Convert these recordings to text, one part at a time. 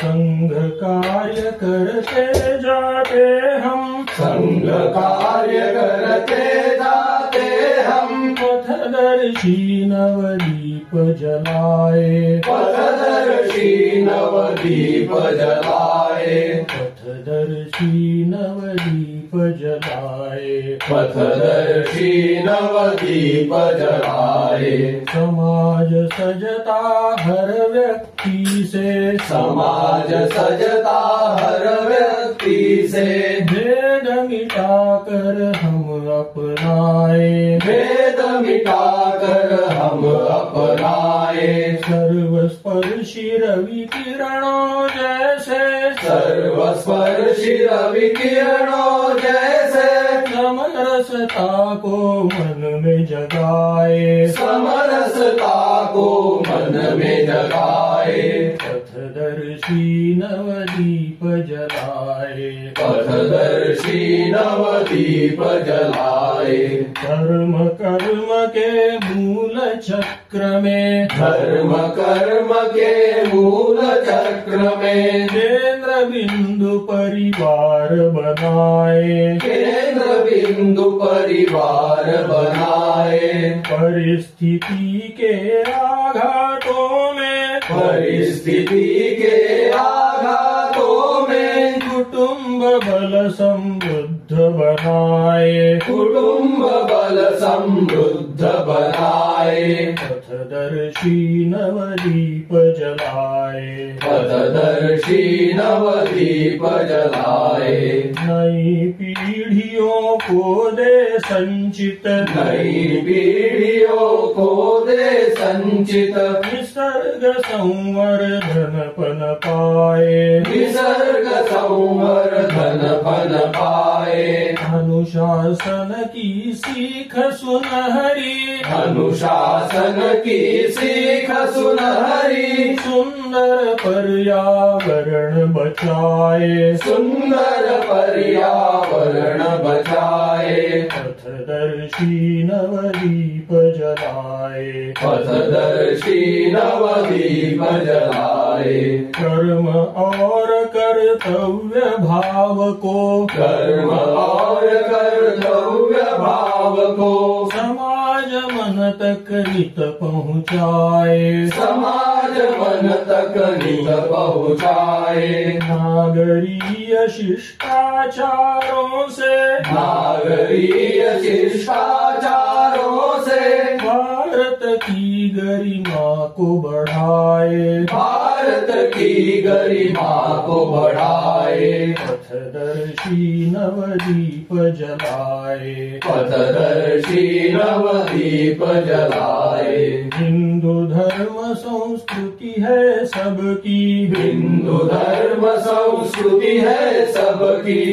संघ कार्य करते जाते हम, संघ कार्य करते जाते हम। पथदर्शी नवदीप जलाए, पथदर्शी नवदीप जलाए, पथदर्शी नवदीप जलाए, पथदर्शी नवदीप जलाए। समाज सजता हर व्यक्ति से, समाज सजता हर व्यक्ति से, भेद मिटाकर हम अपनाए, भेद मिटाकर हम अपनाए। सर्वस्पर्शी रवि किरणों जैसे, सर्वस्पर्शी रवि किरणों जैसे, समरसता को मन में जगाए, समरसता को मन में जगाए। पथदर्शी नवदीप जलाए, पथदर्शी नवदीप जलाए। कर्म कर्म के मूल चक्र में, धर्म कर्म के मूल चक्र में, केंद्र बिंदु परिवार बनाए, केंद्र बिंदु परिवार बनाए। परिस्थिति के आघातों में, परिस्थिति के आघातों में, कुटुंब बल समृद्ध बनाए, कुटुंब बल समृद्ध बनाए। पथदर्शी नवदीप जलाए, पथदर्शी नवदीप जलाए। नई पीढ़ियों को दे संचित, नई पीढ़ियों को दे संचित, निसर्ग संवर्धन पन पाए, निसर्ग संवर्धन पन पाए। अनुशासन की सीख सुनहरी, अनुशासन की सीख सुनहरी, सुंदर पर्यावरण बचाए, सुंदर पर्यावरण बचाए। पथदर्शी नवदीप जलाए, पथदर्शी नवदीप जलाए। कर्म और कर्तव्य भाव को, कर्म और कर्तव्य भाव को, समाज मन तक नित पहुँचाए, समाज मन तक नित पहुँचाए। नागरीय शिष्टाचारों से, नागरीय शिष्टाचारों से, भारत की गरिमा को बढ़ाए, भारत की गरिमा को बढ़ाए। पथदर्शी नवदीप जलाए, पथदर्शी नवदीप जलाए। हिंदू धर्म संस्कृति है सबकी, हिंदू धर्म संस्कृति है सबकी,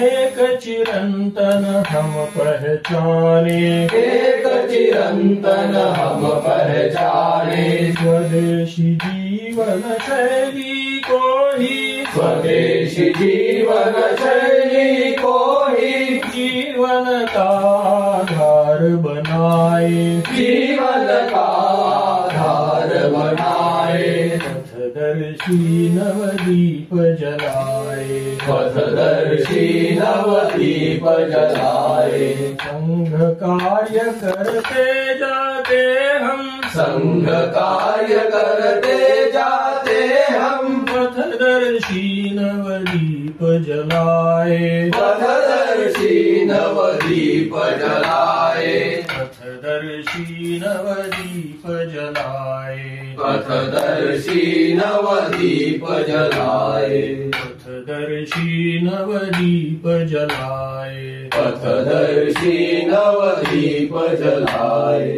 एक चिरंतन हम पहचाने, एक चिरंतन हम पहचाने। स्वदेशी जीवन शैली को ही, स्वदेशी जीवन शैली को ही, जीवन का आधार बनाए, जीवन का आधार बनाए। पथदर्शी नवदीप जलाए, पथदर्शी नवदीप जलाए। संघ कार्य करते जाते हम, संघ कार्य करते जाते हम, पथदर्शी नवदीप जलाए, पथदर्शी नवदीप जलाए। पथदर्शी नवदीप जलाए, पथदर्शी नवदीप जलाए। पथदर्शी नवदीप जलाए, पथदर्शी नवदीप जलाए।